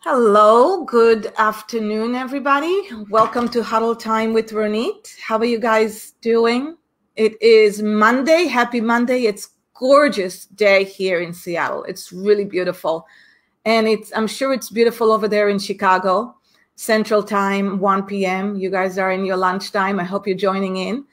Hello, good afternoon, everybody. Welcome to Huddle Time with Ronit. How are you guys doing? It is Monday. Happy Monday. It's gorgeous day here in Seattle. It's really beautiful. And I'm sure it's beautiful over there in Chicago, Central Time, 1 p.m. You guys are in your lunchtime. I hope you're joining in.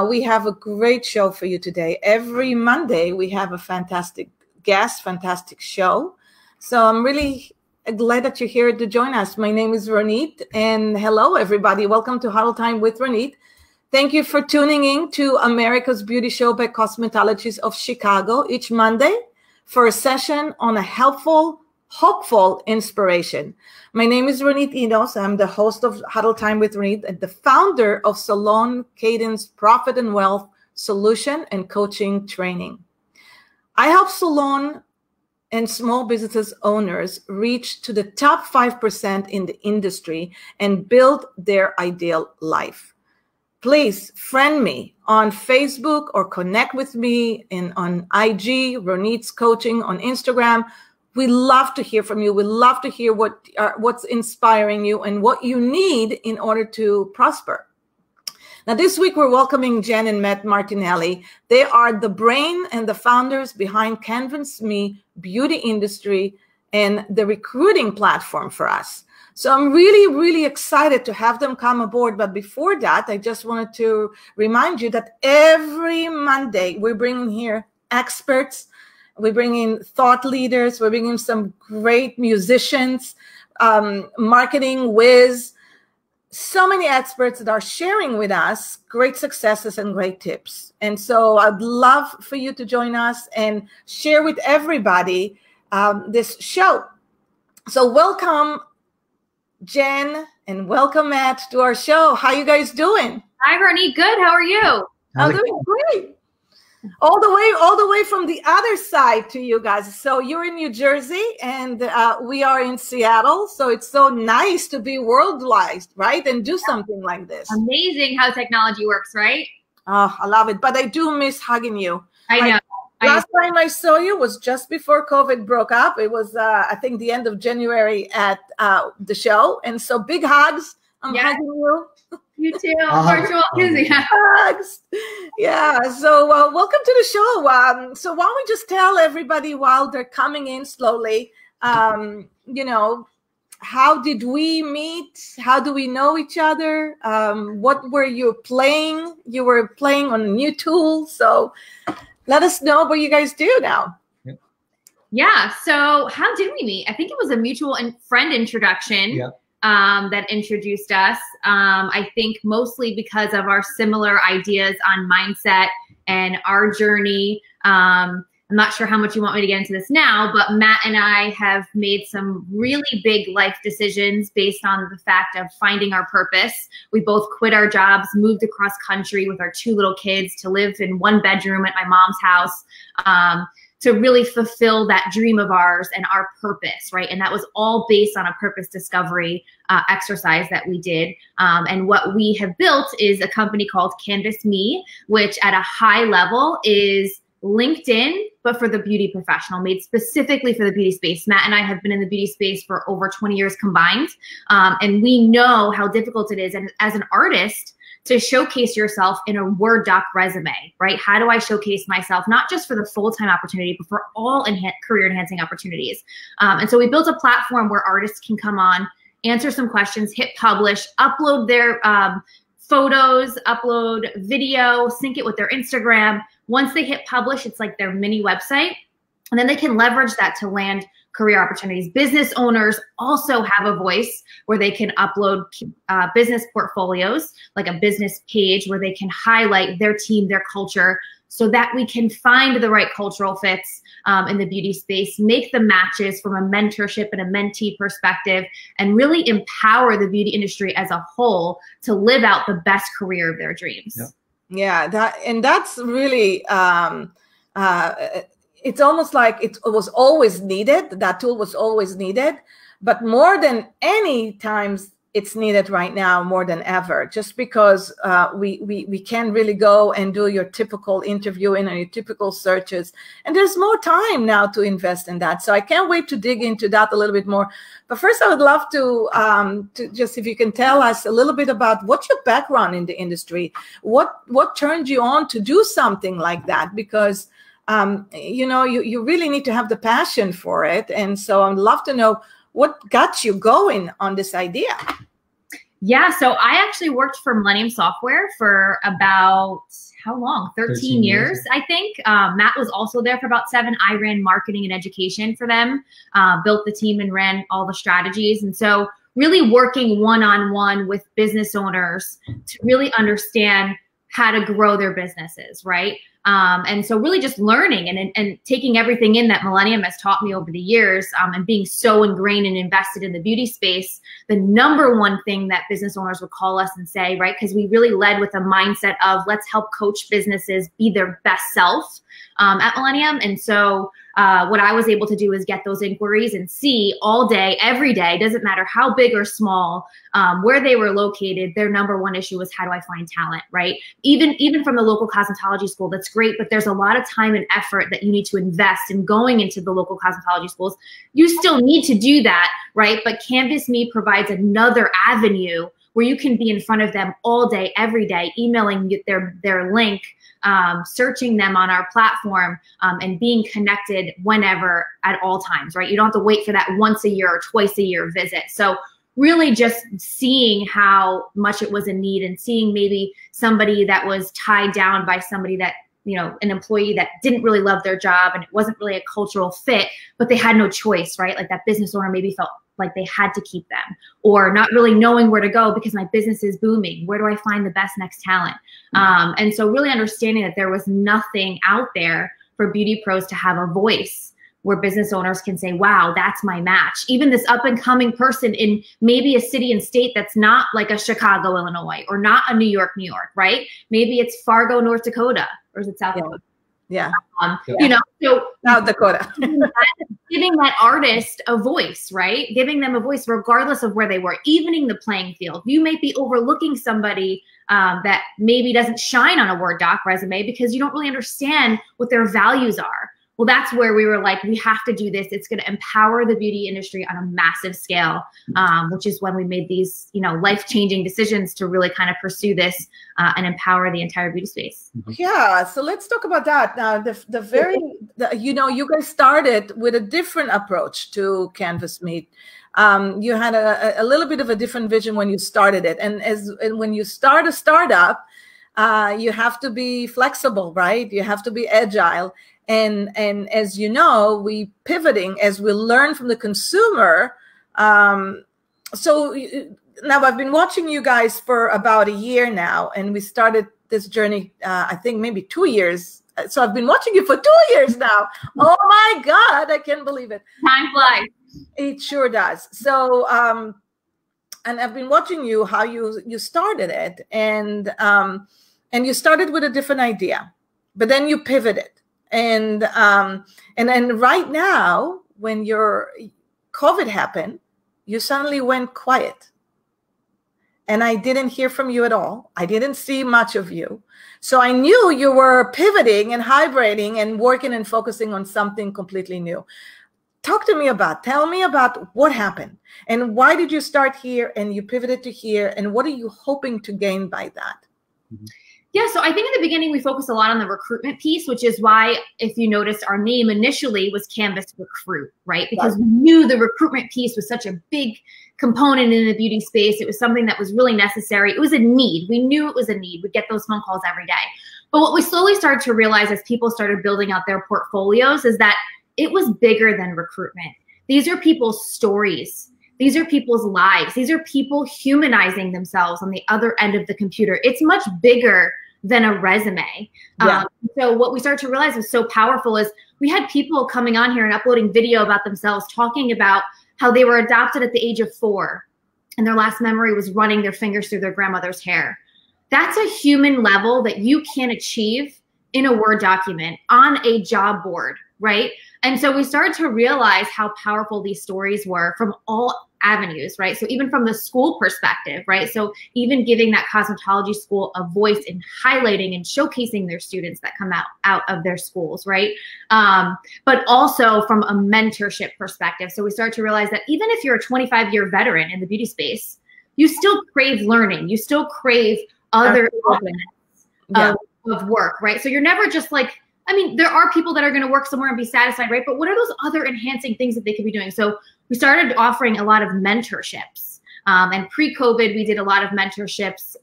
We have a great show for you today. Every Monday, we have a fantastic guest, fantastic show. So I'm really glad that you're here to join us. My name is Ronit, and hello, everybody. Welcome to Huddle Time with Ronit. Thank you for tuning in to America's Beauty Show by Cosmetologists of Chicago each Monday for a session on a helpful, hopeful inspiration. My name is Ronit Enos. I'm the host of Huddle Time with Ronit and the founder of Salon Cadence Profit and Wealth Solution and Coaching Training. I help salon and small businesses owners reach to the top 5% in the industry and build their ideal life. Please friend me on Facebook or connect with me on IG, Ronit's Coaching on Instagram. We love to hear from you. We love to hear what's inspiring you and what you need in order to prosper. Now, this week, we're welcoming Jen and Matt Martinelli. They are the brain and the founders behind Canvas Me Beauty Industry and the recruiting platform for us. So I'm really, really excited to have them come aboard. But before that, I just wanted to remind you that every Monday, we're bringing here experts. We bring in thought leaders. We're bringing some great musicians, marketing whiz. So many experts that are sharing with us great successes and great tips. And so I'd love for you to join us and share with everybody this show. So welcome, Jen, and welcome, Matt, to our show. How you guys doing? Hi, Ronit. Good. How are you? I'm doing great. All the way from the other side to you guys. So you're in New Jersey and we are in Seattle. So it's so nice to be worldwide, right? And do something like this. Amazing how technology works, right? Oh, I love it. But I do miss hugging you. I know. Last time I saw you was just before COVID broke up. It was, I think, the end of January at the show. And so big hugs. I'm hugging you. You too. Virtual hugs. Yeah. So welcome to the show. So why don't we just tell everybody while they're coming in slowly, you know, how did we meet? How do we know each other? What were you playing? You were playing on a new tool. So let us know what you guys do now. Yeah. So how did we meet? I think it was a mutual friend introduction. Yeah. That introduced us. I think mostly because of our similar ideas on mindset and our journey. I'm not sure how much you want me to get into this now, but Matt and I have made some really big life decisions based on the fact of finding our purpose. We both quit our jobs, moved across country with our 2 little kids to live in 1 bedroom at my mom's house. To really fulfill that dream of ours and our purpose, right? And that was all based on a purpose discovery exercise that we did. And what we have built is a company called Canvas Me, which at a high level is LinkedIn, but for the beauty professional, made specifically for the beauty space. Matt and I have been in the beauty space for over 20 years combined. And we know how difficult it is. And as an artist, to showcase yourself in a Word doc resume, right? How do I showcase myself, not just for the full-time opportunity, but for all career-enhancing opportunities? And so we built a platform where artists can come on, answer some questions, hit publish, upload their photos, upload video, sync it with their Instagram. Once they hit publish, it's like their mini website. And then they can leverage that to land career opportunities. Business owners also have a voice where they can upload business portfolios, like a business page where they can highlight their team, their culture, so that we can find the right cultural fits in the beauty space, make the matches from a mentorship and a mentee perspective, and really empower the beauty industry as a whole to live out the best career of their dreams. Yeah, that's really it's almost like it was always needed. That tool was always needed, but more than any times it's needed right now more than ever, just because we can't really go and do your typical interviewing and your typical searches. And there's more time now to invest in that. So I can't wait to dig into that a little bit more. But first, I would love to just, if you can tell us a little bit about what's your background in the industry, what turned you on to do something like that? Because you really need to have the passion for it. And so I'd love to know what got you going on this idea. Yeah, so I actually worked for Millennium Software for about, how long? 13 years, I think. Matt was also there for about 7. I ran marketing and education for them, built the team and ran all the strategies. And so really working one-on-one with business owners to really understand how to grow their businesses, right? And so really just learning and taking everything in that Millennium has taught me over the years, and being so ingrained and invested in the beauty space. The number one thing that business owners would call us and say, right, because we really led with a mindset of let's help coach businesses be their best self at Millennium. And so what I was able to do is get those inquiries and see all day, every day, doesn't matter how big or small, where they were located, their number one issue was how do I find talent, right? Even from the local cosmetology school, that's great, but there's a lot of time and effort that you need to invest in going into the local cosmetology schools. You still need to do that, right? But Canvas Me provides another avenue where you can be in front of them all day, every day, emailing their link, searching them on our platform, and being connected whenever at all times, right? You don't have to wait for that once a year or twice a year visit. So really just seeing how much it was a need and seeing maybe somebody that was tied down by somebody that, an employee that didn't really love their job and it wasn't really a cultural fit, but they had no choice, right? Like that business owner maybe felt like they had to keep them, or not really knowing where to go because my business is booming. Where do I find the best next talent? And so really understanding that there was nothing out there for beauty pros to have a voice where business owners can say, wow, that's my match. Even this up and coming person in maybe a city and state that's not like a Chicago, Illinois, or not a New York, right? Maybe it's Fargo, North Dakota, or is it South Dakota? Yeah. So South Dakota. giving that artist a voice, right? Giving them a voice regardless of where they were, evening the playing field. You may be overlooking somebody that maybe doesn't shine on a Word doc resume because you don't really understand what their values are. Well, that's where we were like, we have to do this. It's going to empower the beauty industry on a massive scale, which is when we made these, life-changing decisions to really kind of pursue this and empower the entire beauty space. Yeah, so let's talk about that. Now, you guys started with a different approach to Canvas Meet. You had a little bit of a different vision when you started it. And when you start a startup, you have to be flexible, right? You have to be agile. And as you know, we pivoting as we learn from the consumer. So now I've been watching you guys for about a year now, and we started this journey, I think maybe 2 years. So I've been watching you for 2 years now. Oh my God, I can't believe it. Time flies. It sure does. So, and I've been watching you, how you started it, and you started with a different idea, but then you pivoted. And then right now, when your COVID happened, you suddenly went quiet. And I didn't hear from you at all. I didn't see much of you. So I knew you were pivoting and hybridating and working and focusing on something completely new. Tell me about what happened and why did you start here and you pivoted to here, and what are you hoping to gain by that? Mm-hmm. Yeah, so I think in the beginning we focused a lot on the recruitment piece, which is why, if you noticed, our name initially was Canvas Recruit, right? Because we knew the recruitment piece was such a big component in the beauty space. It was something that was really necessary. It was a need. We knew it was a need. We'd get those phone calls every day. But what we slowly started to realize as people started building out their portfolios is that it was bigger than recruitment. These are people's stories. These are people's lives. These are people humanizing themselves on the other end of the computer. It's much bigger than a resume. Yeah. So what we started to realize was so powerful is we had people coming on here and uploading video about themselves, talking about how they were adopted at the age of 4 and their last memory was running their fingers through their grandmother's hair. That's a human level that you can achieve in a Word document, on a job board, right? And so we started to realize how powerful these stories were from all avenues, right? So even from the school perspective, right? So even giving that cosmetology school a voice and highlighting and showcasing their students that come out of their schools, right? But also from a mentorship perspective. So we started to realize that even if you're a 25-year veteran in the beauty space, you still crave learning. You still crave other elements of work, right? So you're never just like, I mean, there are people that are going to work somewhere and be satisfied, right? But what are those other enhancing things that they could be doing? So we started offering a lot of mentorships. And pre-COVID, we did a lot of mentorships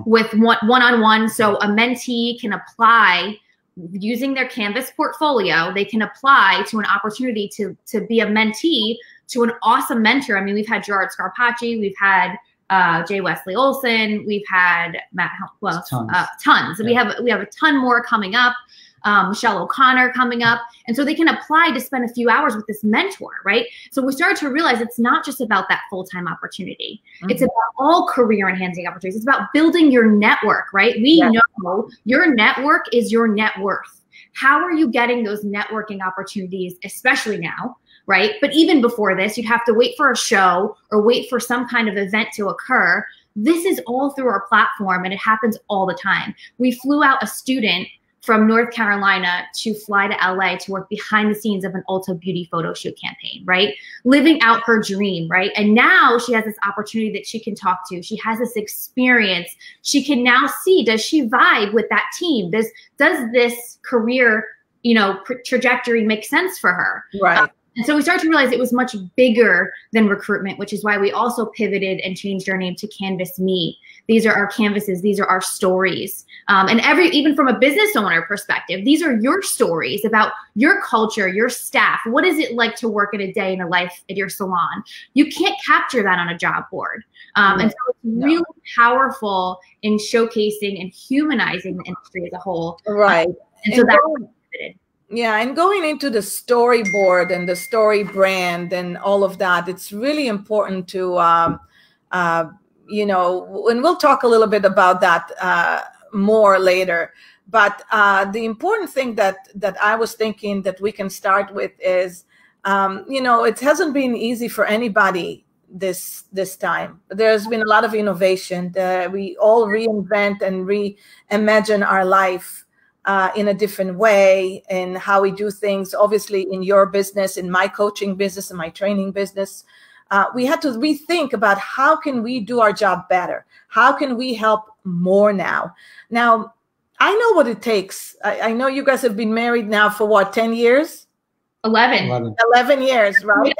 with one-on-one. So a mentee can apply using their Canvas portfolio. They can apply to an opportunity to be a mentee to an awesome mentor. I mean, we've had Gerard Scarpacci, we've had Jay Wesley Olson, we've had Matt, tons. Yeah. We have a ton more coming up. Michelle O'Connor coming up. And so they can apply to spend a few hours with this mentor, right? So we started to realize it's not just about that full-time opportunity. Mm-hmm. It's about all career enhancing opportunities. It's about building your network, right? We know your network is your net worth. How are you getting those networking opportunities, especially now, right? But even before this, you'd have to wait for a show or wait for some kind of event to occur. This is all through our platform, and it happens all the time. We flew out a student from North Carolina to fly to LA to work behind the scenes of an Ulta Beauty photo shoot campaign, right? Living out her dream, right? And now she has this opportunity that she can talk to. She has this experience. She can now see, does she vibe with that team? Does this career, trajectory make sense for her? Right. And so we started to realize it was much bigger than recruitment, which is why we also pivoted and changed our name to Canvas Me. These are our canvases. These are our stories. And even from a business owner perspective, these are your stories about your culture, your staff. What is it like to work in a day in a life at your salon? You can't capture that on a job board. And so it's really powerful in showcasing and humanizing the industry as a whole. Right. And so that's what we pivoted. Yeah, and going into the storyboard and the story brand and all of that, it's really important to, and we'll talk a little bit about that more later. But the important thing that I was thinking that we can start with is, it hasn't been easy for anybody this time. There's been a lot of innovation. We all reinvent and reimagine our life in a different way and how we do things. Obviously, in your business, in my coaching business, in my training business, we had to rethink about how can we do our job better? How can we help more now? Now, I know what it takes. I know you guys have been married now for what, 10 years? 11 years, right?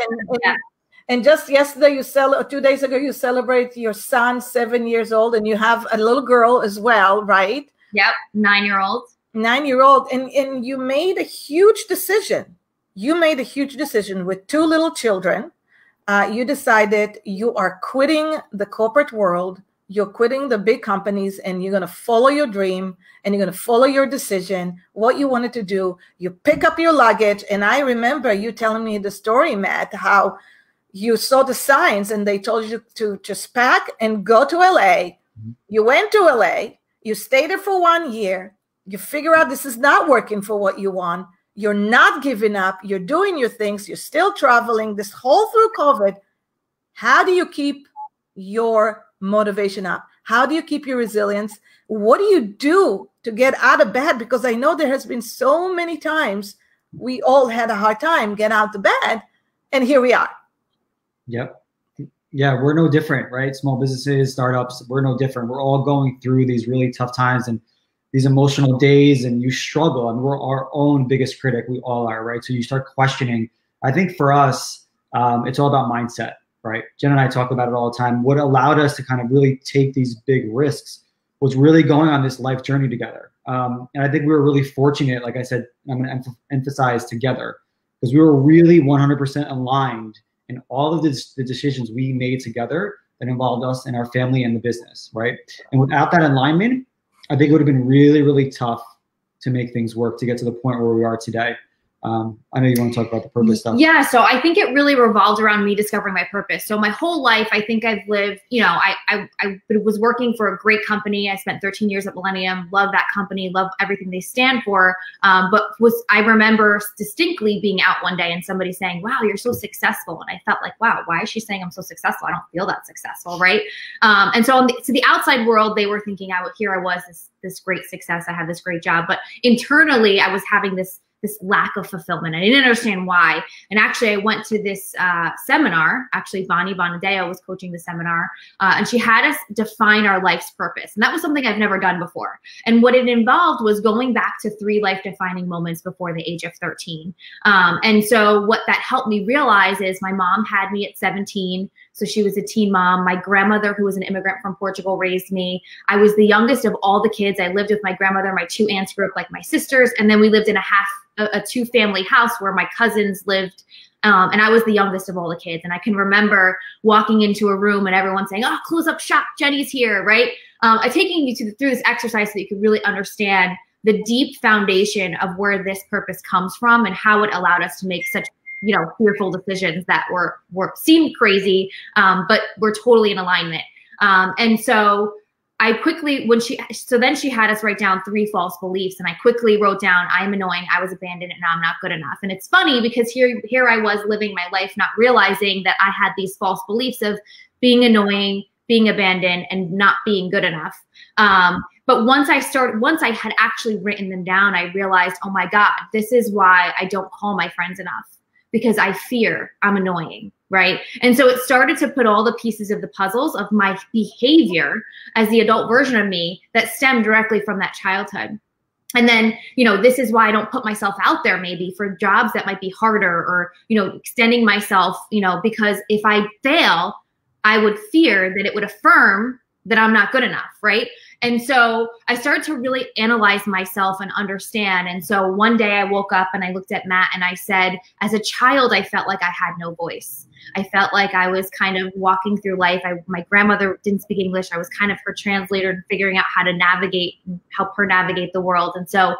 And just yesterday, 2 days ago, you celebrate your son, 7 years old, and you have a little girl as well, right? Yep, 9-year-old. 9-year-old, and you made a huge decision. You made a huge decision with 2 little children. You decided you are quitting the corporate world. You're quitting the big companies, and you're going to follow your dream, and you're going to follow your decision, what you wanted to do. You pick up your luggage, and I remember you telling me the story, Matt, how you saw the signs, and they told you to just pack and go to LA. You went to LA. You stayed there for 1 year. You figure out this is not working for what you want. You're not giving up. You're doing your things. You're still traveling this whole through COVID. How do you keep your motivation up? How do you keep your resilience? What do you do to get out of bed? Because I know there has been so many times we all had a hard time getting out of bed, and here we are. Yep. Yeah, we're no different, right? Small businesses, startups, we're no different. We're all going through these really tough times and these emotional days, and you struggle, and we're our own biggest critic. We all are, right? So you start questioning. I think for us, it's all about mindset, right? Jen and I talk about it all the time. What allowed us to kind of really take these big risks was really going on this life journey together. And I think we were really fortunate, like I said, I'm going to emphasize together, because we were really 100% aligned in all of the decisions we made together that involved us and our family and the business, right? And without that alignment, I think it would have been really, really tough to make things work to get to the point where we are today. I know you want to talk about the purpose stuff. Yeah, so I think it really revolved around me discovering my purpose. So my whole life, I think I've lived, you know, I was working for a great company. I spent 13 years at Millennium, love that company, love everything they stand for. But I remember distinctly being out one day and somebody saying, wow, you're so successful. And I felt like, wow, why is she saying I'm so successful? I don't feel that successful, right? And so to the outside world, they were thinking here I was, this great success. I had this great job. But internally, I was having this lack of fulfillment. I didn't understand why. And actually, I went to this seminar. Actually, Bonnie Bonadeo was coaching the seminar, and she had us define our life's purpose. And that was something I've never done before. And what it involved was going back to 3 life-defining moments before the age of 13. And so what that helped me realize is my mom had me at 17. So she was a teen mom. My grandmother, who was an immigrant from Portugal, raised me. I was the youngest of all the kids. I lived with my grandmother. My 2 aunts grew up like my sisters. And then we lived in a 2-family house where my cousins lived. And I was the youngest of all the kids. And I can remember walking into a room and everyone saying, oh, close up shop, Jenny's here, right? I'm taking you through this exercise so that you could really understand the deep foundation of where this purpose comes from and how it allowed us to make such, you know, fearful decisions that seemed crazy, but were totally in alignment. And so I quickly, then she had us write down 3 false beliefs, and I quickly wrote down, I'm annoying, I was abandoned, and I'm not good enough. And it's funny because here I was living my life, not realizing that I had these false beliefs of being annoying, being abandoned, and not being good enough. But once I had actually written them down, I realized, oh my God, this is why I don't call my friends enough, because I fear I'm annoying, right? And so it started to put all the pieces of the puzzles of my behavior as the adult version of me that stemmed directly from that childhood. And then, you know, this is why I don't put myself out there maybe for jobs that might be harder, or, you know, extending myself, you know, because if I fail, I would fear that it would affirm that I'm not good enough, right? And so I started to really analyze myself and understand. And so one day I woke up and I looked at Matt and I said, as a child, I felt like I had no voice. I felt like I was kind of walking through life. My grandmother didn't speak English. I was kind of her translator and figuring out how to navigate and help her navigate the world. And so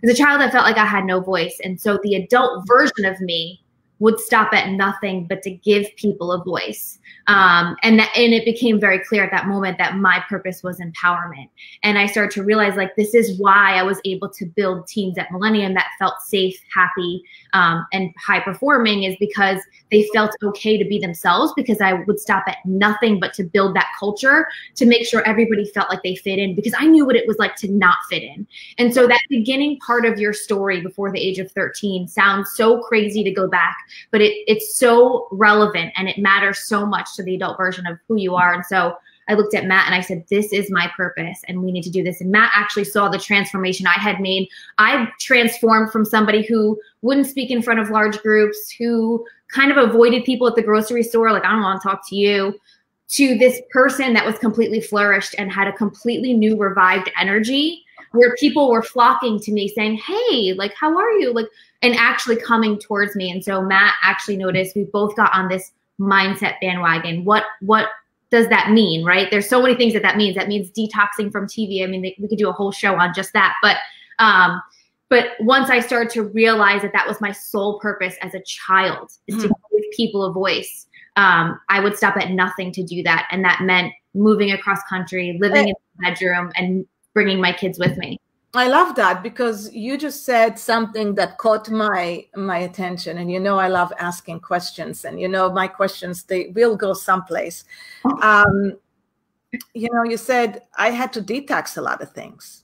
as a child, I felt like I had no voice. And so the adult version of me would stop at nothing but to give people a voice. And it became very clear at that moment that my purpose was empowerment. And I started to realize, like, this is why I was able to build teams at Millennium that felt safe, happy, and high performing, is because they felt okay to be themselves, because I would stop at nothing but to build that culture to make sure everybody felt like they fit in, because I knew what it was like to not fit in. And so that beginning part of your story before the age of 13 sounds so crazy to go back, but it's so relevant and it matters so much to the adult version of who you are. And so I looked at Matt and I said, this is my purpose and we need to do this. And Matt actually saw the transformation I had made. I transformed from somebody who wouldn't speak in front of large groups, who kind of avoided people at the grocery store, like, I don't want to talk to you, to this person that was completely flourished and had a completely new revived energy, where people were flocking to me saying, hey, like, how are you? Like, and actually coming towards me. And so Matt actually noticed we both got on this mindset bandwagon. What does that mean, right? There's so many things that means. That means detoxing from TV. I mean, we could do a whole show on just that. But once I started to realize that was my sole purpose as a child, is to give people a voice, I would stop at nothing to do that. And that meant moving across country, living in a bedroom, and bringing my kids with me. I love that, because you just said something that caught my attention. And, you know, I love asking questions, and, you know, my questions, they will go someplace. You know, you said I had to detox a lot of things.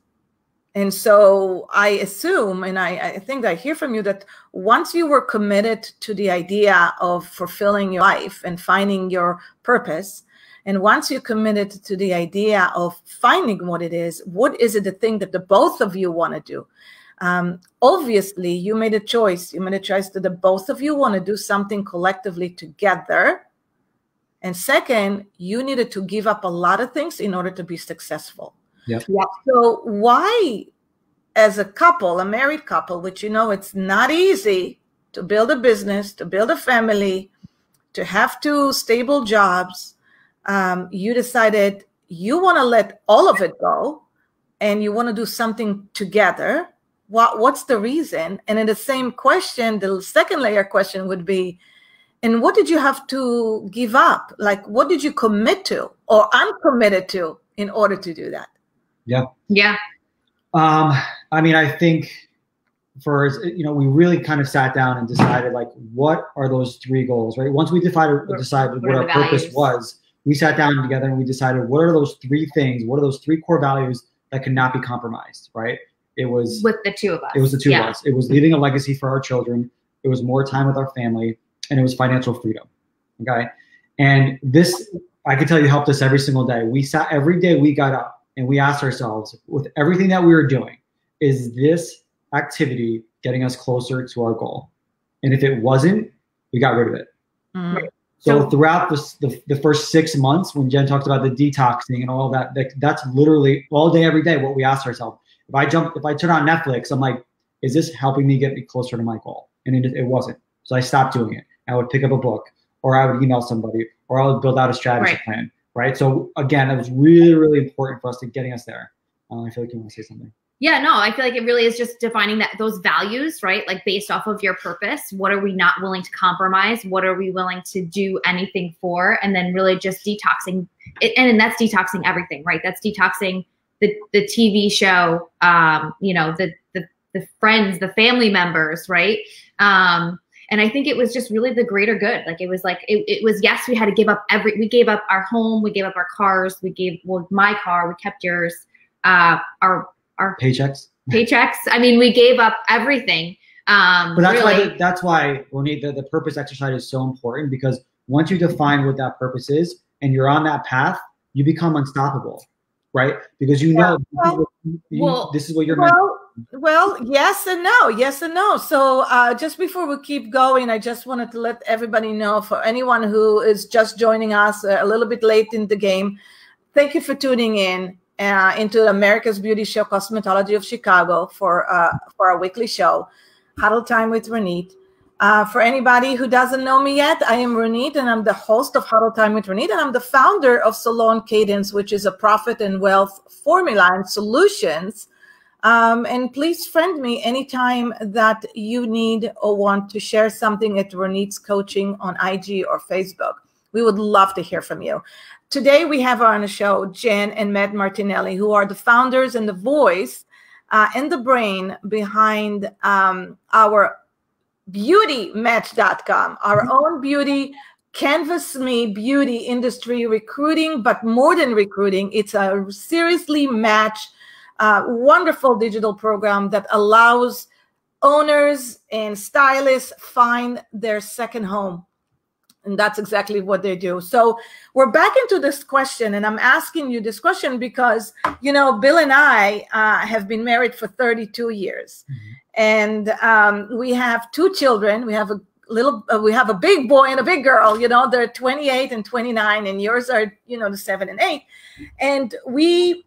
And so I assume, and I think I hear from you, that once you were committed to the idea of fulfilling your life and finding your purpose, and once you're committed to the idea of finding what it is it the thing that the both of you want to do? Obviously, you made a choice. You made a choice that the both of you want to do something collectively together. And second, you needed to give up a lot of things in order to be successful. Yep. So why, as a couple, a married couple, which, you know, it's not easy to build a business, to build a family, to have 2 stable jobs, you decided you want to let all of it go and you want to do something together. What's the reason? And in the same question, the second layer question would be, and what did you have to give up? Like, what did you commit to or uncommitted to in order to do that? Yeah. Yeah. I mean, I think we really kind of sat down and decided, like, what are those 3 goals, right? Once we decided what our purpose was, we sat down together and we decided, what are those 3 things? What are those 3 core values that cannot be compromised, right? It was with the 2 of us. It was the 2 of us. It was leaving a legacy for our children. It was more time with our family, and it was financial freedom. Okay. And this, I can tell you, helped us every single day. Every day we got up and we asked ourselves, with everything that we were doing, is this activity getting us closer to our goal? And if it wasn't, we got rid of it. Mm. So throughout the first 6 months, when Jen talked about the detoxing and all that, that's literally all day, every day what we asked ourselves. If I turn on Netflix, I'm like, is this helping me get me closer to my goal? And it wasn't. So I stopped doing it. I would pick up a book, or I would email somebody, or I would build out a strategy plan, right? So again, it was really, really important for us to getting us there. I feel like you want to say something. Yeah, no, I feel like it really is just defining those values, right? Like, based off of your purpose, what are we not willing to compromise? What are we willing to do anything for? And then really just detoxing it. And that's detoxing everything, right? That's detoxing the TV show, the friends, the family members, right? And I think it was just really the greater good. Like, it was like, it was, yes, we had to give up we gave up our home, we gave up our cars, my car, we kept yours, our paychecks. I mean, we gave up everything. But that's why Ronit, the purpose exercise is so important, because once you define what that purpose is and you're on that path, you become unstoppable, right? Because this is what you're meant to do. Well, yes and no. So just before we keep going, I just wanted to let everybody know, for anyone who is just joining us a little bit late in the game, thank you for tuning in into America's Beauty Show, Cosmetology of Chicago, for our weekly show, Huddle Time with Ronit. For anybody who doesn't know me yet, I am Ronit, and I'm the host of Huddle Time with Ronit, and I'm the founder of Salon Cadence, which is a profit and wealth formula and solutions. And please friend me anytime that you need or want to share something at Ronit's Coaching on IG or Facebook. We would love to hear from you. Today, we have on the show Jen and Matt Martinelli, who are the founders and the voice and the brain behind our beautymatch.com, our own beauty, Canvas Me beauty industry recruiting, but more than recruiting, it's a seriously match, wonderful digital program that allows owners and stylists find their second home. And that's exactly what they do. So we're back into this question, and I'm asking you this question because, Bill and I have been married for 32 years. Mm-hmm. And we have 2 children. We have a big boy and a big girl. They're 28 and 29, and yours are, the 7 and 8. And we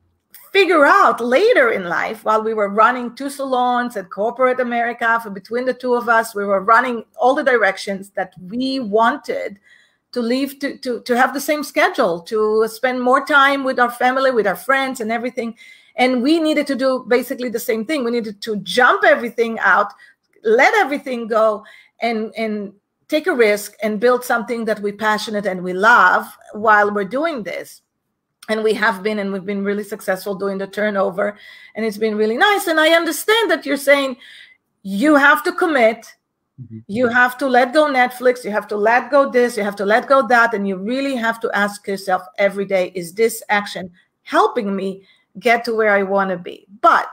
figure out later in life, while we were running 2 salons at corporate America, for between the 2 of us, we were running all the directions that we wanted to leave, to have the same schedule, to spend more time with our family, with our friends and everything. And we needed to do basically the same thing. We needed to jump everything out, let everything go, and take a risk and build something that we're passionate and we love while we're doing this. And we've been really successful doing the turnover, and it's been really nice. And I understand that you're saying you have to commit, you have to let go Netflix, you have to let go this, you have to let go that, and you really have to ask yourself every day, is this action helping me get to where I want to be? But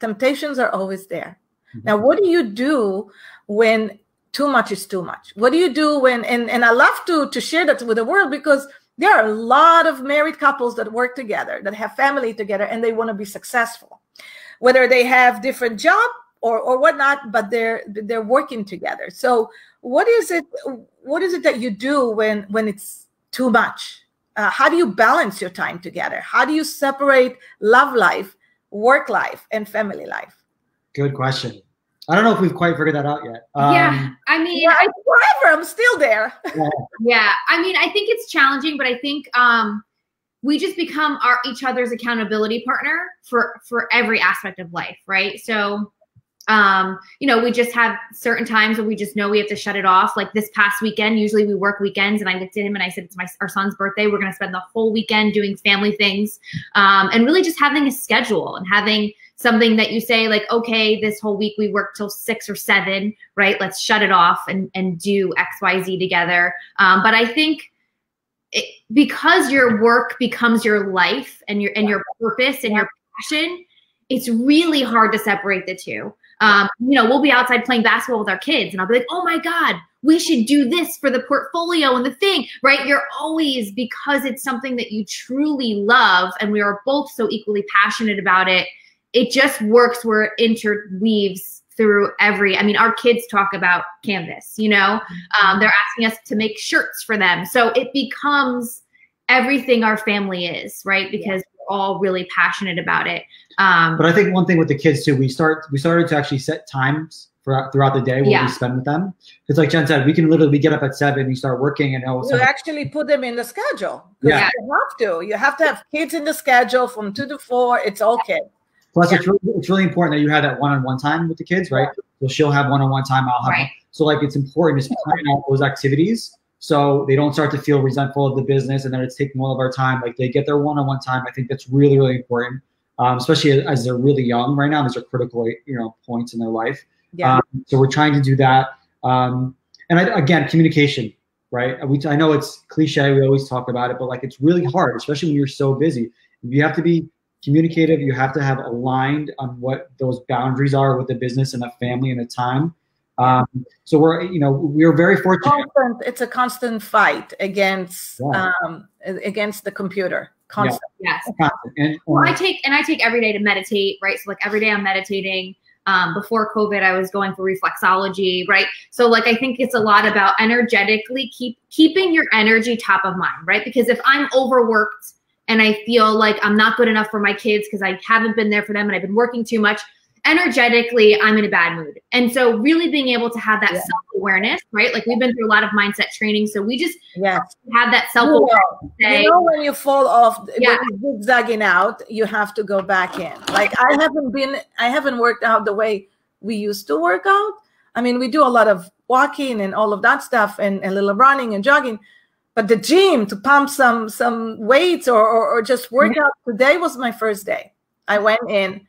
temptations are always there. Now, what do you do when too much is too much? What do you do when, and I love to share that with the world, because there are a lot of married couples that work together, that have family together, and they want to be successful, whether they have different job or whatnot, but they're working together. So what is it that you do when it's too much? How do you balance your time together? How do you separate love life, work life, and family life? Good question. I don't know if we've quite figured that out yet. Forever, I'm still there. Yeah, I mean, I think it's challenging, but I think we just become each other's accountability partner for every aspect of life, right? So You know, we just have certain times where we just know we have to shut it off. Like this past weekend, usually we work weekends, and I looked at him and I said, it's our son's birthday. We're going to spend the whole weekend doing family things, and really just having a schedule and having something that you say like, okay, this whole week we work till 6 or 7, right? Let's shut it off and do X, Y, Z together. But I think because your work becomes your life and your purpose and your passion, it's really hard to separate the two. You know, we'll be outside playing basketball with our kids and I'll be like, oh my God, we should do this for the portfolio and the thing, right? You're always, because it's something that you truly love and we are both so equally passionate about it, it just works where it interweaves through I mean, our kids talk about Canvas, you know, they're asking us to make shirts for them. So it becomes everything our family is, right? Because we're all really passionate about it. But I think one thing with the kids too, we started to actually set times throughout the day where we spend with them. Because like Jen said, we get up at 7, you start working, and you actually put them in the schedule. Yeah, you have to have kids in the schedule from 2 to 4. It's okay. Plus, it's really important that you have that one-on-one time with the kids, right? So she'll have one-on-one time, I'll have one. So like it's important to plan out those activities so they don't start to feel resentful of the business and then it's taking all of our time. Like they get their one-on-one time. I think that's really, really important. Especially as they're really young right now. These are critical, you know, points in their life. Yeah. So we're trying to do that. And again, communication, right? I know it's cliche. We always talk about it, but like it's really hard, especially when you're so busy. You have to be communicative. You have to have aligned on what those boundaries are with the business and the family and the time. So we're very fortunate. It's a constant fight against the computer. Constant. Yes. And I take every day to meditate, right? So like every day I'm meditating. Before COVID, I was going for reflexology, right? So like I think it's a lot about energetically keeping your energy top of mind, right? Because if I'm overworked and I feel like I'm not good enough for my kids because I haven't been there for them and I've been working too much, energetically, I'm in a bad mood. And so really being able to have that self-awareness, right? Like we've been through a lot of mindset training. So we just have that self-awareness. You know, when you fall off, when you're zigzagging out, you have to go back in. Like I haven't worked out the way we used to work out. I mean, we do a lot of walking and all of that stuff and a little running and jogging. But the gym to pump some weights or just work out. Today was my first day. I went in.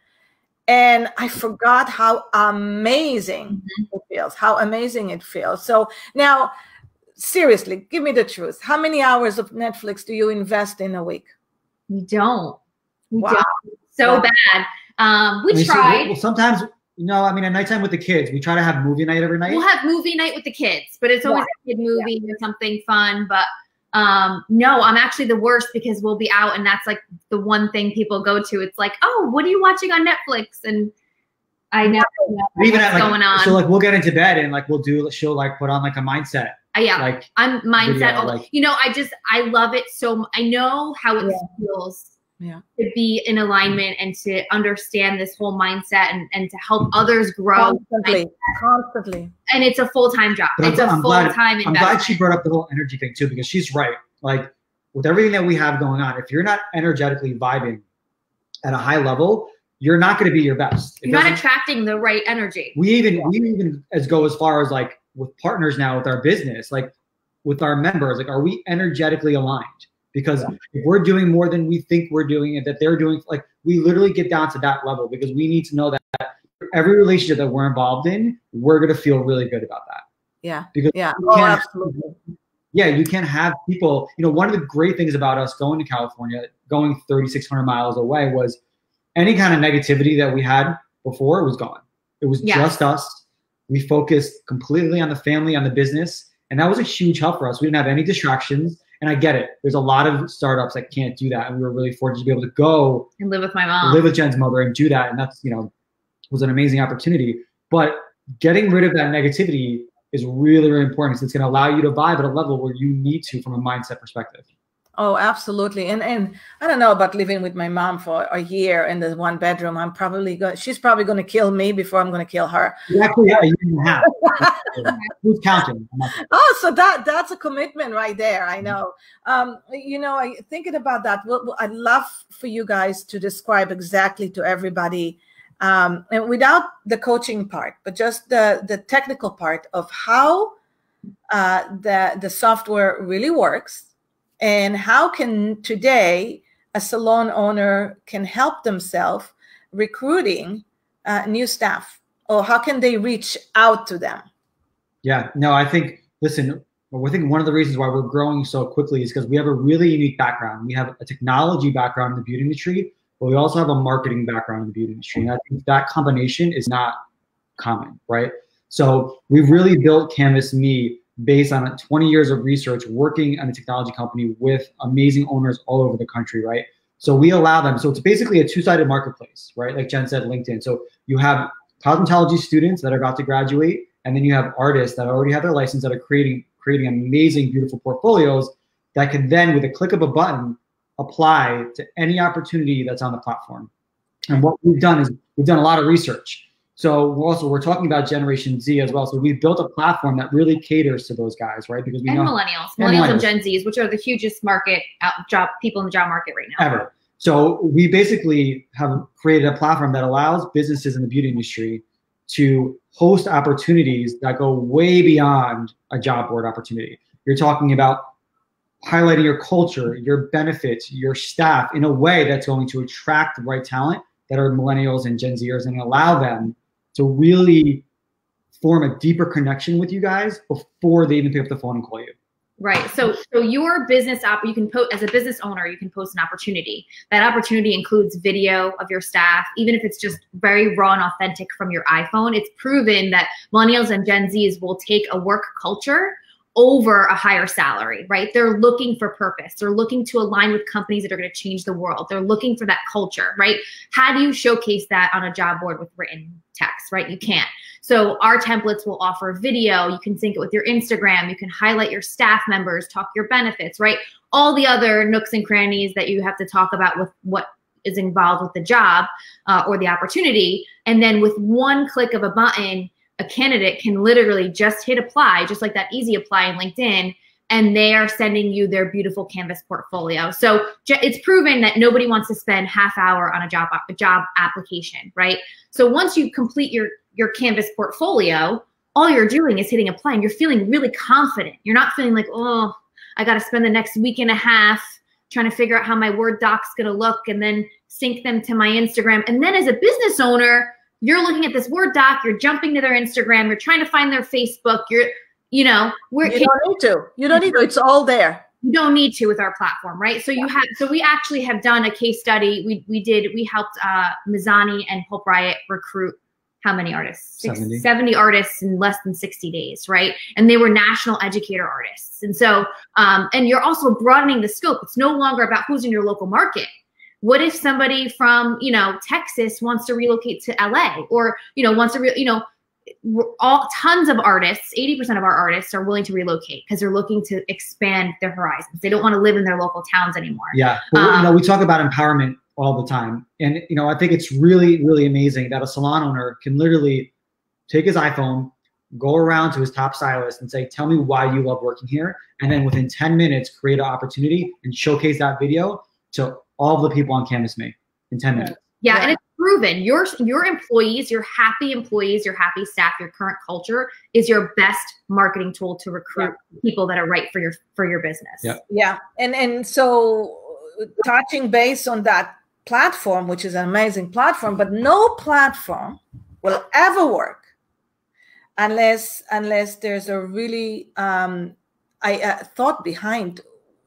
And I forgot how amazing it feels, So now, seriously, give me the truth. How many hours of Netflix do you invest in a week? We don't. So bad. We tried. Well, sometimes, you know, I mean, at nighttime with the kids, we try to have movie night every night. We'll have movie night with the kids, but it's always a kid movie or something fun. But no, I'm actually the worst because we'll be out and that's like the one thing people go to. It's like, oh, what are you watching on Netflix? And I never know what's going on. So like we'll get into bed and like she'll like put on like a mindset. Like I'm mindset. Video, like, you know, I love it so I know how it feels to be in alignment and to understand this whole mindset and to help others grow constantly. And it's a full-time job. It's a full-time investment. I'm glad she brought up the whole energy thing too, because she's right. Like with everything that we have going on, if you're not energetically vibing at a high level, you're not going to be your best. You're not attracting the right energy. We even go as far as like with partners now with our business, like with our members, like, are we energetically aligned? Because if we're doing more than we think we're doing and that they're doing, like we literally get down to that level because we need to know that every relationship that we're involved in, we're going to feel really good about that. Yeah. Because absolutely. Yeah, you can't have people, you know, one of the great things about us going to California, going 3,600 miles away was any kind of negativity that we had before was gone. It was just us. We focused completely on the family, on the business. And that was a huge help for us. We didn't have any distractions. And I get it. There's a lot of startups that can't do that. And we were really fortunate to be able to go and live with my mom, live with Jen's mother and do that. And that's, you know, was an amazing opportunity. But getting rid of that negativity is really, really important because it's going to allow you to vibe at a level where you need to from a mindset perspective. Oh, absolutely. And I don't know about living with my mom for a year in the one bedroom. She's probably going to kill me before I'm going to kill her. Exactly, yeah, a year and a half. Who's counting? Oh, so that's a commitment right there. I know. You know, thinking about that, I'd love for you guys to describe exactly to everybody And without the coaching part, but just the technical part of how the software really works, and how can today a salon owner can help themselves recruiting new staff, or how can they reach out to them? Yeah, no, I think, listen, I think one of the reasons why we're growing so quickly is because we have a really unique background. We have a technology background in the beauty industry, but we also have a marketing background in the beauty industry. And I think that combination is not common, right? So we've really built Canvas Me based on 20 years of research working at a technology company with amazing owners all over the country, right? So we allow them, so it's basically a two-sided marketplace, right? Like Jen said, LinkedIn. So you have cosmetology students that are about to graduate, and then you have artists that already have their license that are creating amazing, beautiful portfolios that can then, with a click of a button, apply to any opportunity that's on the platform. And what we've done is we've done a lot of research. So we're talking about Generation Z as well. So we've built a platform that really caters to those guys, right? Because we know millennials and Gen Zs, which are the hugest people in the job market right now. Ever. So we basically have created a platform that allows businesses in the beauty industry to host opportunities that go way beyond a job board opportunity. You're talking about highlighting your culture, your benefits, your staff in a way that's going to attract the right talent that are millennials and Gen Zers, and allow them to really form a deeper connection with you guys before they even pick up the phone and call you. Right. So your business you can post, as a business owner, you can post an opportunity. That opportunity includes video of your staff, even if it's just very raw and authentic from your iPhone. It's proven that millennials and Gen Zs will take a work culture over a higher salary, right? They're looking for purpose. They're looking to align with companies that are going to change the world. They're looking for that culture, right? How do you showcase that on a job board with written text, right? You can't. So our templates will offer video. You can sync it with your Instagram. You can highlight your staff members, talk your benefits, right? All the other nooks and crannies that you have to talk about with what is involved with the job or the opportunity. And then with one click of a button, a candidate can literally just hit apply, just like that easy apply in LinkedIn, and they are sending you their beautiful Canvas portfolio. So it's proven that nobody wants to spend half hour on a job application, right? So once you complete your Canvas portfolio, all you're doing is hitting apply, and you're feeling really confident. You're not feeling like, oh, I got to spend the next week and a half trying to figure out how my Word doc's going to look and then sync them to my Instagram. And then as a business owner, you're looking at this Word doc, you're jumping to their Instagram, you're trying to find their Facebook, you don't need to. It's all there. You don't need to with our platform, right? So we actually have done a case study. We helped Mizani and Pulp Riot recruit how many artists? 70 artists in less than 60 days, right? And they were national educator artists. And so, and you're also broadening the scope. It's no longer about who's in your local market. What if somebody from, Texas wants to relocate to LA, or, wants to, tons of artists, 80% of our artists are willing to relocate because they're looking to expand their horizons. They don't want to live in their local towns anymore. Yeah. But, we talk about empowerment all the time. And, I think it's really, really amazing that a salon owner can literally take his iPhone, go around to his top stylist and say, tell me why you love working here. And then within 10 minutes, create an opportunity and showcase that video to all of the people on Canvas Me in 10 minutes. Yeah, and it's proven your employees, your happy staff, your current culture is your best marketing tool to recruit people that are right for your business. Yeah. Yeah. And so touching base on that platform, which is an amazing platform, but no platform will ever work unless there's a really thought behind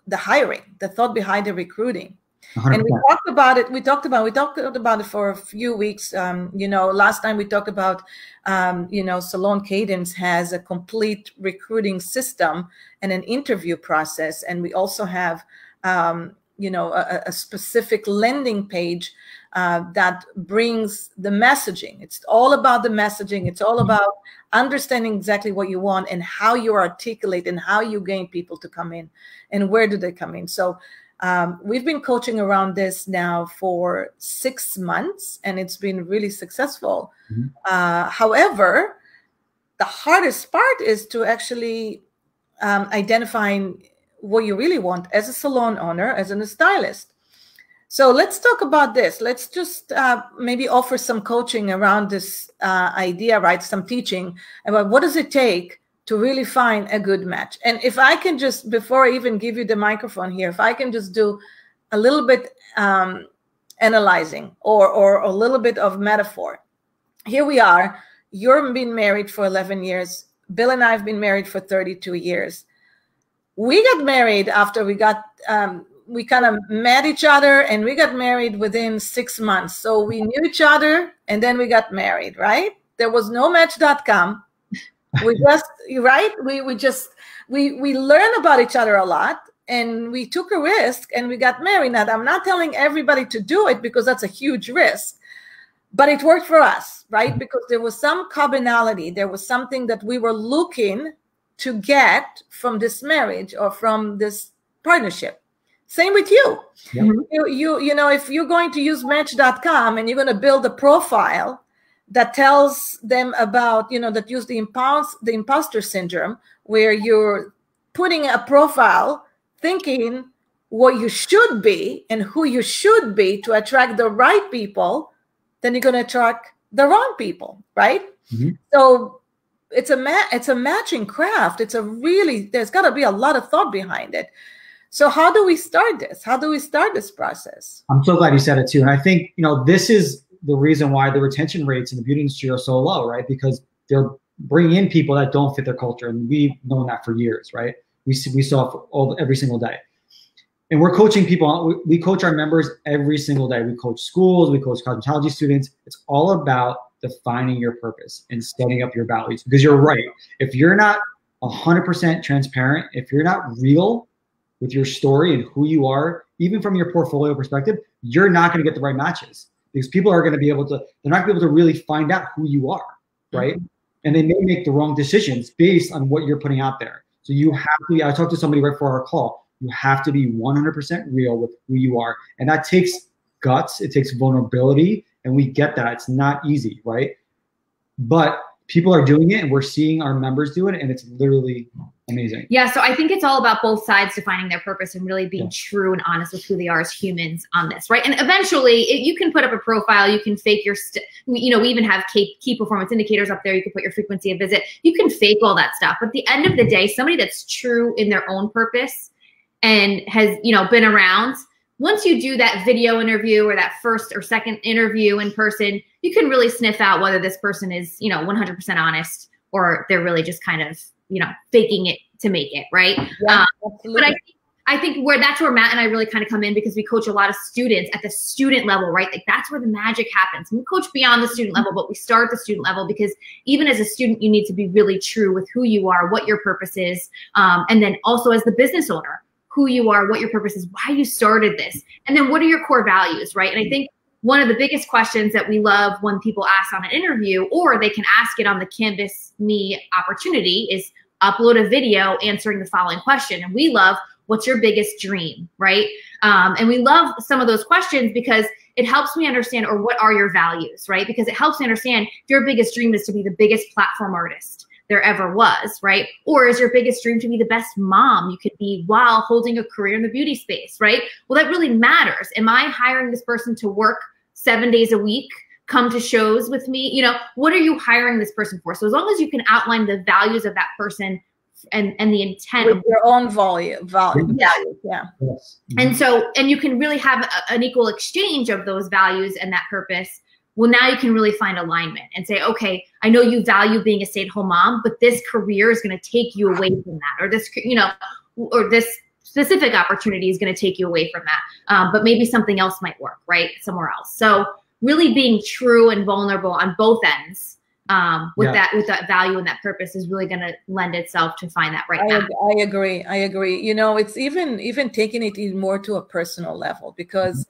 the hiring, the thought behind the recruiting. 100%. And we talked about it for a few weeks. Last time we talked about, Salon Cadence has a complete recruiting system and an interview process. And we also have, a specific landing page that brings the messaging. It's all about the messaging. It's all about understanding exactly what you want and how you articulate and how you gain people to come in and where do they come in. So we've been coaching around this now for 6 months, and it's been really successful. Mm-hmm. However, the hardest part is to actually identifying what you really want as a salon owner, as a stylist. So let's talk about this. Let's just maybe offer some coaching around this idea, right? Some teaching about what does it take to really find a good match. And if I can just, before I even give you the microphone here, if I can just do a little bit analyzing or a little bit of metaphor. Here we are. You've been married for 11 years. Bill and I have been married for 32 years. We got married after we got, we kind of met each other, and we got married within 6 months. So we knew each other and then we got married, right? There was no Match.com. We just, right? We learned about each other a lot, and we took a risk and we got married. Now, I'm not telling everybody to do it because that's a huge risk, but it worked for us, right? Because there was some commonality. There was something that we were looking to get from this marriage or from this partnership. Same with you. Yeah. You know, if you're going to use Match.com and you're going to build a profile that tells them about, you know, that use the imposter syndrome, where you're putting a profile thinking what you should be and who you should be to attract the right people, then you're going to attract the wrong people, right? Mm-hmm. So it's a matching craft. There's got to be a lot of thought behind it. So how do we start this? How do we start this process? I'm so glad you said it too. And I think, you know, this is the reason why the retention rates in the beauty industry are so low, right? Because they're bringing in people that don't fit their culture. And we've known that for years, right? We saw every single day. And we're coaching people. We coach our members every single day. We coach schools, we coach cosmetology students. It's all about defining your purpose and setting up your values. Because you're right. If you're not 100% transparent, if you're not real with your story and who you are, even from your portfolio perspective, you're not going to get the right matches, because people are going to be able to, they're not going to be able to really find out who you are, right? Mm-hmm. And they may make the wrong decisions based on what you're putting out there. So you have to, I talked to somebody right before our call, you have to be 100% real with who you are. And that takes guts, it takes vulnerability, and we get that. It's not easy, right? But people are doing it, and we're seeing our members do it, and it's literally amazing. Yeah, so I think it's all about both sides defining their purpose and really being true and honest with who they are as humans on this, right? And eventually, you can put up a profile, you can fake your, we even have key performance indicators up there. You can put your frequency of visit. You can fake all that stuff. But at the end of the day, somebody that's true in their own purpose and has, been around, once you do that video interview or that first or second interview in person, you can really sniff out whether this person is, 100% honest, or they're really just kind of, faking it to make it, right? Yeah, but I think that's where Matt and I really kind of come in, because we coach a lot of students at the student level, right? Like that's where the magic happens. We coach beyond the student level, but we start at the student level, because even as a student, you need to be really true with who you are, what your purpose is. And then also as the business owner, who you are, what your purpose is, why you started this, and then what are your core values, right? And I think one of the biggest questions that we love when people ask on an interview, or they can ask it on the Canvas Me opportunity, is upload a video answering the following question. And we love, what's your biggest dream, right? And we love some of those questions because it helps me understand, or what are your values, right? Because it helps me understand if your biggest dream is to be the biggest platform artist there ever was, right? Or is your biggest dream to be the best mom you could be while holding a career in the beauty space, right? Well, that really matters. Am I hiring this person to work 7 days a week, come to shows with me? What are you hiring this person for? So as long as you can outline the values of that person and the intent with your own value. Yeah. Yeah. Yes. And you can really have an equal exchange of those values and that purpose. Well, now you can really find alignment and say, okay, I know you value being a stay-at-home mom, but this career is going to take you away from that, or this, or this specific opportunity is going to take you away from that. But maybe something else might work, right? Somewhere else. So really being true and vulnerable on both ends with that value and that purpose is really going to lend itself to find that right match. I agree. It's even taking it even more to a personal level, because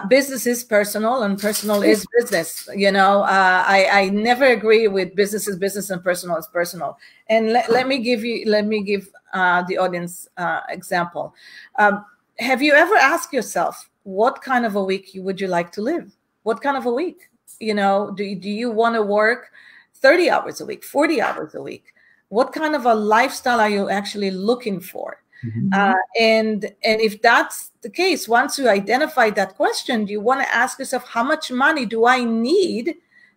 business is personal and personal is business. I never agree with business is business and personal is personal. And let me give the audience example. Have you ever asked yourself, what kind of a week would you like to live? What kind of a week? Do you want to work 30 hours a week, 40 hours a week? What kind of a lifestyle are you actually looking for? And if that's the case, once you identify that question, you want to ask yourself, how much money do I need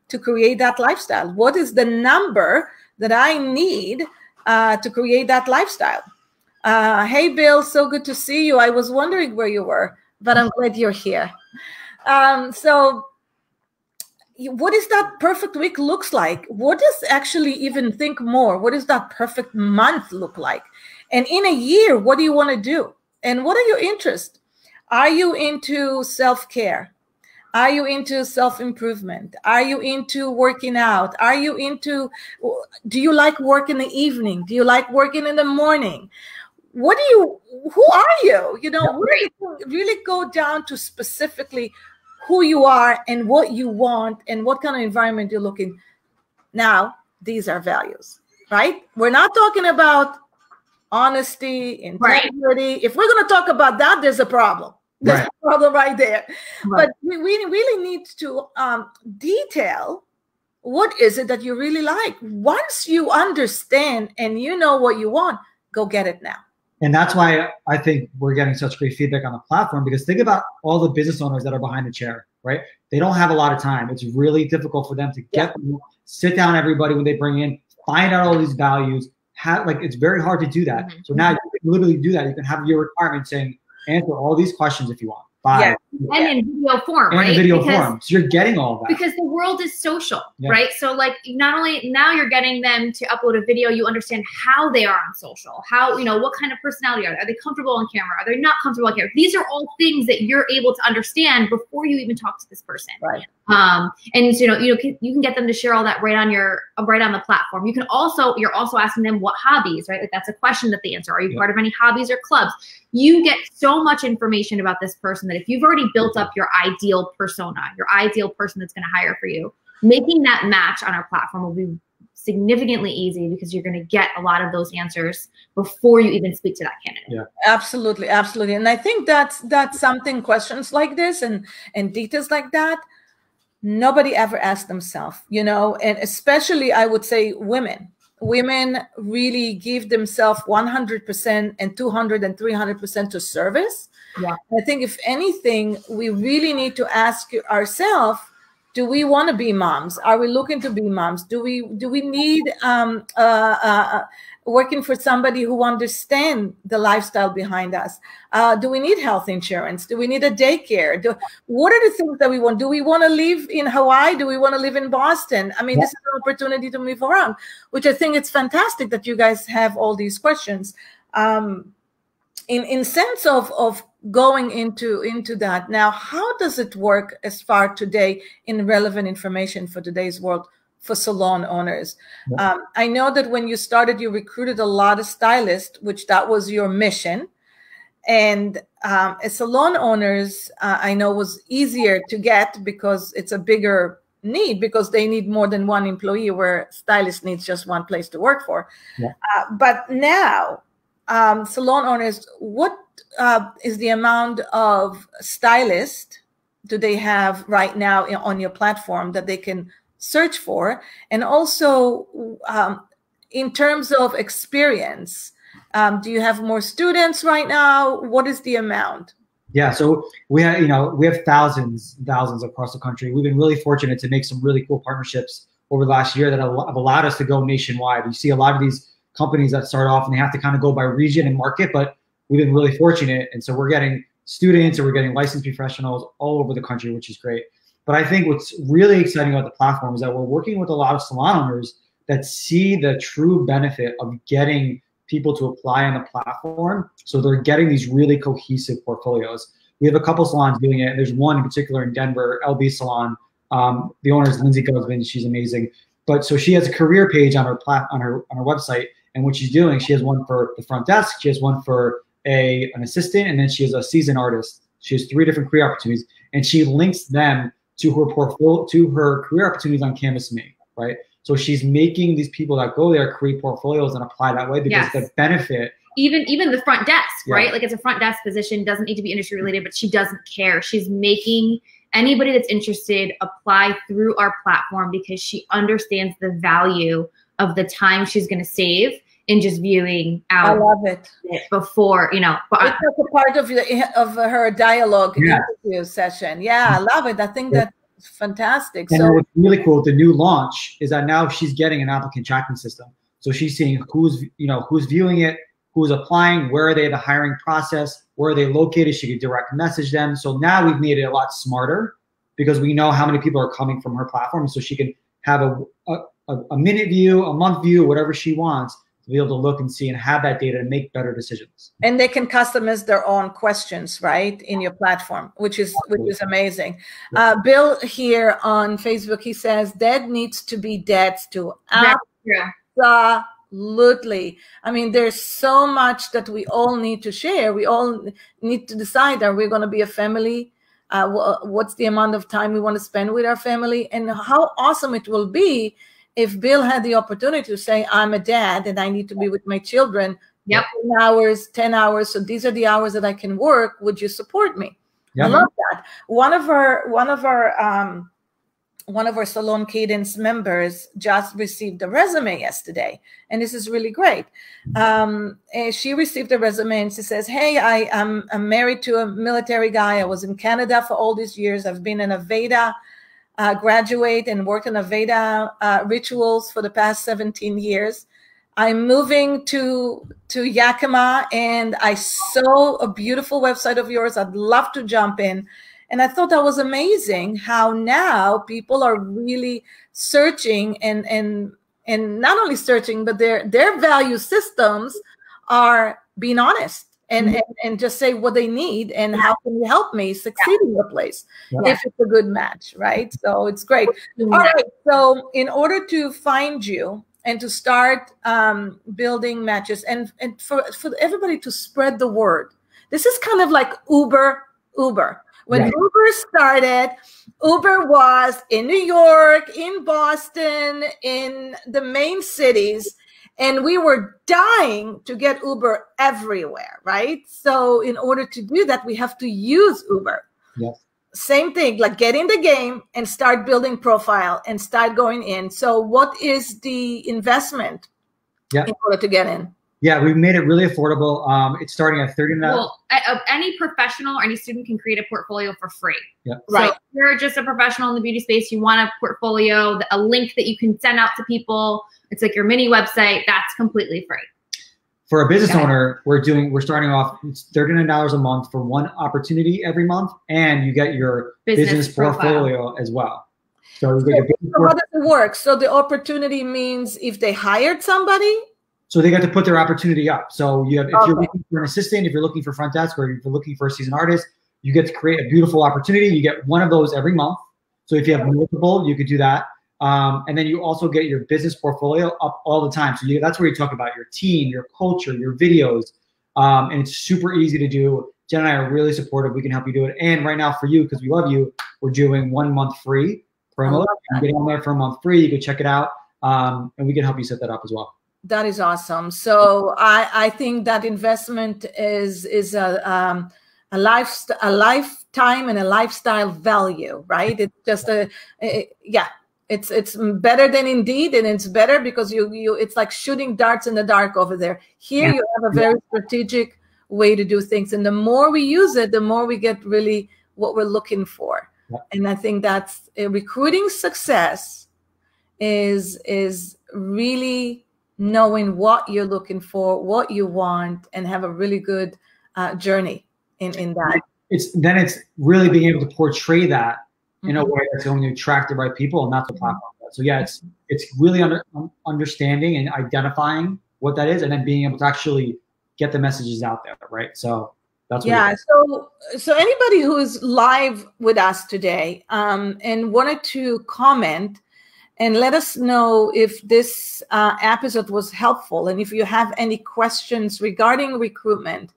to create that lifestyle? What is the number that I need to create that lifestyle? Hey, Bill, so good to see you. I was wondering where you were, but I'm glad you're here. So what is that perfect week looks like? What does actually even think more? What does that perfect month look like? And in a year, what do you want to do? And what are your interests? Are you into self-care? Are you into self-improvement? Are you into working out? Are you into, do you like work in the evening? Do you like working in the morning? Who are you? You know, really go down to specifically who you are and what you want and what kind of environment you're looking. Now, these are values, right? We're not talking about honesty, integrity. If we're going to talk about that, there's a problem. There's a problem right there. But we really need to detail what is it that you really like. Once you understand and you know what you want, go get it now. And that's why I think we're getting such great feedback on the platform, because think about all the business owners that are behind the chair, right? They don't have a lot of time. It's really difficult for them to get sit down everybody when they bring in, find out all these values. It's very hard to do that. So now you can literally do that. You can have your requirement saying, answer all these questions if you want. And in video form, and in video form. So you're getting all of that. Because the world is social, right? So like not only now you're getting them to upload a video, you understand how they are on social, how, you know, what kind of personality are they? Are they comfortable on camera? Are they not comfortable on camera? These are all things that you're able to understand before you even talk to this person. Right. And you can get them to share all that right on the platform. You're also asking them what hobbies, right? Like that's a question that they answer. Are you part of any hobbies or clubs? You get so much information about this person that if you've already built up your ideal persona, your ideal person that's going to hire for you, making that match on our platform will be significantly easy because you're going to get a lot of those answers before you even speak to that candidate. Yeah, absolutely. Absolutely. And I think that's something, questions like this and details like that, nobody ever asked themselves, you know, and especially I would say women really give themselves 100% and 200 and 300% to service. Yeah. I think if anything, we really need to ask ourselves, do we want to be moms? Are we looking to be moms? Do we need working for somebody who understands the lifestyle behind us? Do we need health insurance? Do we need a daycare? What are the things that we want? Do we want to live in Hawaii? Do we want to live in Boston? I mean, this is an opportunity to move around, which I think it's fantastic that you guys have all these questions. In sense of going into that. Now, how does it work as far today in relevant information for today's world for salon owners? I know that when you started, you recruited a lot of stylists, which that was your mission. And as salon owners, I know was easier to get because it's a bigger need, because they need more than one employee, where stylist needs just one place to work for. But now, salon owners, what is the amount of stylists do they have right now on your platform that they can search for? And also, in terms of experience, do you have more students right now? What is the amount? Yeah, so we have thousands across the country. We've been really fortunate to make some really cool partnerships over the last year that have allowed us to go nationwide. You see a lot of these companies that start off and they have to kind of go by region and market, but we've been really fortunate. And so we're getting students and we're getting licensed professionals all over the country, which is great. But I think what's really exciting about the platform is that we're working with a lot of salon owners that see the true benefit of getting people to apply on the platform. So they're getting these really cohesive portfolios. We have a couple salons doing it. There's one in particular in Denver, LB Salon. The owner is Lindsay Guzman. She's amazing. But so she has a career page on her website. And what she's doing, she has one for the front desk, she has one for an assistant, and then she has a seasoned artist. She has 3 different career opportunities, and she links them to her portfolio, to her career opportunities on Canvas Me, right? So she's making these people that go there create portfolios and apply that way, because the benefit. Even the front desk, right? Like it's a front desk position, doesn't need to be industry related, but she doesn't care. She's making anybody that's interested apply through our platform because she understands the value of the time she's going to save in just viewing I out love it. before, you know. It's like a part of her dialogue interview session. Yeah, I love it. I think that's fantastic. And so what's really cool, the new launch is that now she's getting an applicant tracking system. So she's seeing who's viewing it, who's applying, where are they in the hiring process, where are they located. She could direct message them. So now we've made it a lot smarter because we know how many people are coming from her platform. So she can have a minute view, a month view, whatever she wants, to be able to look and see and have that data and make better decisions. And they can customize their own questions, right, in your platform, which is amazing. Bill here on Facebook, he says, dead needs to be dead too. Absolutely. I mean, there's so much that we all need to share. We all need to decide, are we going to be a family? What's the amount of time we want to spend with our family? And how awesome it will be if Bill had the opportunity to say, I'm a dad and I need to be with my children 10 hours. So these are the hours that I can work. Would you support me? I love that. One of our Salon Cadence members just received a resume yesterday, and this is really great. She received a resume and she says, hey, I'm married to a military guy. I was in Canada for all these years. I've been an Aveda graduate and worked on Aveda rituals for the past 17 years. I'm moving to Yakima, and I saw a beautiful website of yours. I'd love to jump in. And I thought that was amazing how now people are really searching and not only searching, but their value systems are being honest and just say what they need and how can you help me succeed in the place if it's a good match, right? So it's great. All right. So in order to find you and to start building matches and for everybody to spread the word, this is kind of like Uber. When Uber started, Uber was in New York, in Boston, in the main cities, and we were dying to get Uber everywhere, right? So in order to do that, we have to use Uber. Yes. Same thing, like get in the game and start building profile and start going in. So what is the investment in order to get in? Yeah, we've made it really affordable. It's starting at $39. Well, any professional or any student can create a portfolio for free. Yeah. So if you're just a professional in the beauty space, you want a portfolio, a link that you can send out to people. It's like your mini website. That's completely free. For a business owner, we're starting off, it's $39 a month for one opportunity every month, and you get your business portfolio as well. So how does it work? So the opportunity means if they hired somebody. So they got to put their opportunity up. So you have, if you're looking for an assistant, if you're looking for front desk, or if you're looking for a seasoned artist, you get to create a beautiful opportunity. You get one of those every month. So if you have multiple, you could do that. And then you also get your business portfolio up all the time. So that's where you talk about your team, your culture, your videos. And it's super easy to do. Jen and I are really supportive. We can help you do it. And right now for you, because we love you, we're doing 1 month free promo. You can get on there for a month free. You can check it out. And we can help you set that up as well. That is awesome. So I think that investment is a lifetime and a lifestyle value, right? It's just it's better than Indeed, and it's better because it's like shooting darts in the dark over there. Here you have a very strategic way to do things, and the more we use it, the more we get really what we're looking for. Yeah. And I think that's recruiting success is really knowing what you're looking for, what you want, and have a really good journey in that. It's really being able to portray that in a way that's going to attract the right people, and that's the platform. So yeah, it's really understanding and identifying what that is, and then being able to actually get the messages out there, right? So that's what so anybody who is live with us today and wanted to comment and let us know if this episode was helpful, and if you have any questions regarding recruitment,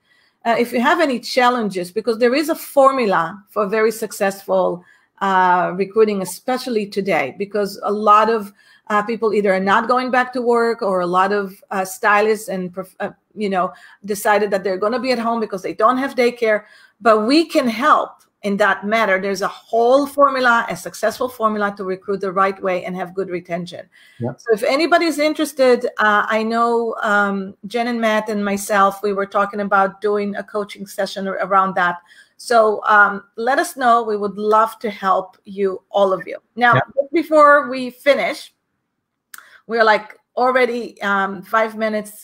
if you have any challenges, because there is a formula for very successful recruiting, especially today, because a lot of people either are not going back to work, or a lot of stylists and decided that they're going to be at home because they don't have daycare. But we can help in that matter. There's a whole formula, a successful formula to recruit the right way and have good retention. Yep. So if anybody's interested, I know Jen and Matt and myself, we were talking about doing a coaching session around that. So let us know. We would love to help you, all of you. Now, before we finish, we're like already 5 minutes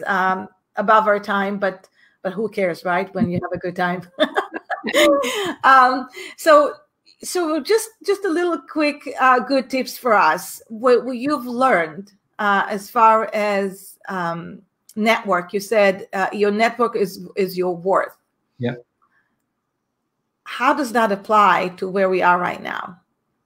above our time, but who cares, right? When you have a good time. So just a little quick good tips for us. What you've learned as far as network. You said your network is your worth. Yep. How does that apply to where we are right now?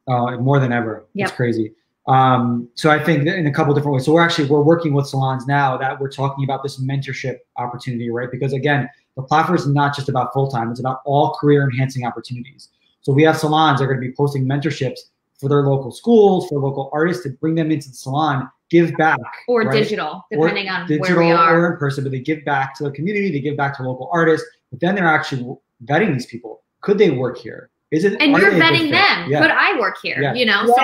More than ever. Yep. It's crazy. So I think in a couple different ways. So we're working with salons now that we're talking about this mentorship opportunity, right? Because again, the platform is not just about full-time, it's about all career enhancing opportunities. So we have salons that are going to be posting mentorships for their local schools, for local artists to bring them into the salon, give back. Or right? digital, depending on digital where we are. Or in person, but they give back to the community, they give back to local artists, but then they're actually vetting these people. Could they work here? And you're vetting them. Yeah. Could I work here? Yeah. You know, so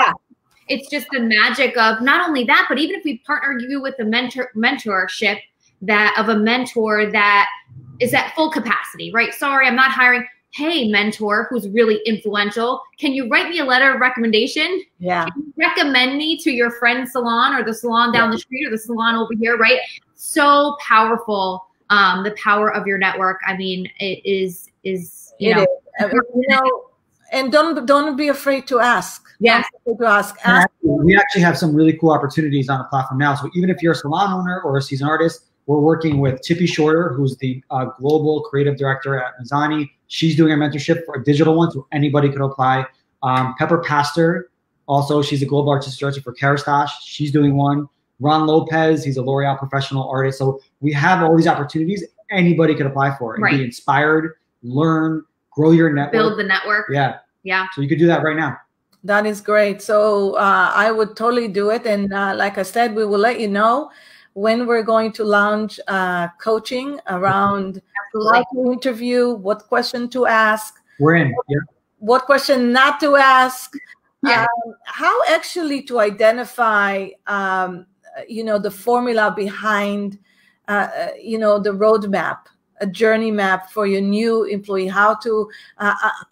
it's just the magic of not only that, but even if we partner you with a mentorship of a mentor that is at full capacity, right? Sorry, I'm not hiring. Hey, mentor who's really influential, can you write me a letter of recommendation? Yeah. Can you recommend me to your friend's salon or the salon down the street or the salon over here, right? So powerful. The power of your network. I mean, it is you know, and don't be afraid to ask. Yes. To ask. We actually have some really cool opportunities on the platform now. So even if you're a salon owner or a seasoned artist, we're working with Tippy Shorter, who's the global creative director at Mizani. She's doing a mentorship for a digital one, so anybody could apply. Pepper Pastor, also, she's a global artistic director for Karastash. She's doing one. Ron Lopez, he's a L'Oreal professional artist. So we have all these opportunities anybody could apply for and be inspired, learn, grow your network. Build the network. Yeah. Yeah. So you could do that right now. That is great. So I would totally do it. And like I said, we will let you know when we're going to launch coaching around how to interview, what question to ask. We're in. Yeah. What question not to ask. Yeah. How actually to identify, the formula behind, the roadmap, a journey map for your new employee, how to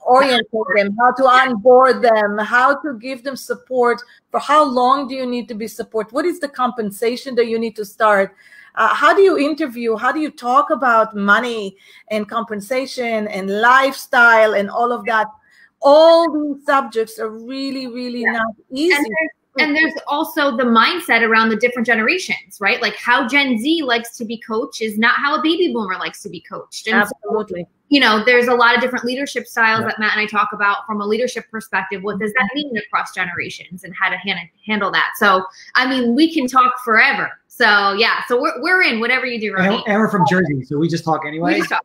orient them, how to onboard them, how to give them support. For how long do you need to be support? What is the compensation that you need to start? How do you interview? How do you talk about money and compensation and lifestyle and all of that? All these subjects are really, really not easy. And there's also the mindset around the different generations, right? Like how Gen Z likes to be coached is not how a baby boomer likes to be coached. And absolutely. So, there's a lot of different leadership styles that Matt and I talk about from a leadership perspective. What does that mean across generations and how to handle that? So, I mean, we can talk forever. So, yeah. So we're in whatever you do, Ronit. And we're from Jersey, so we just talk anyway. We just talk.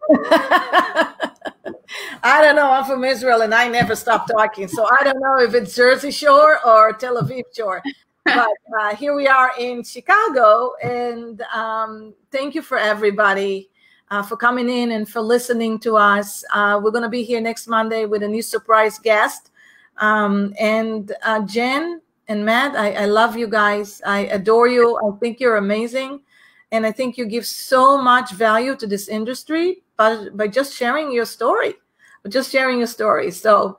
I don't know. I'm from Israel, and I never stop talking. So I don't know if it's Jersey Shore or Tel Aviv Shore. But here we are in Chicago, and thank you for everybody for coming in and for listening to us. We're going to be here next Monday with a new surprise guest. And Jen and Matt, I love you guys. I adore you. I think you're amazing. And I think you give so much value to this industry by just sharing your story. So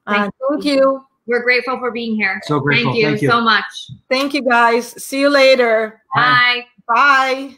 thank you. We're grateful for being here. So grateful. Thank you so much. Thank you, guys. See you later. Bye. Bye.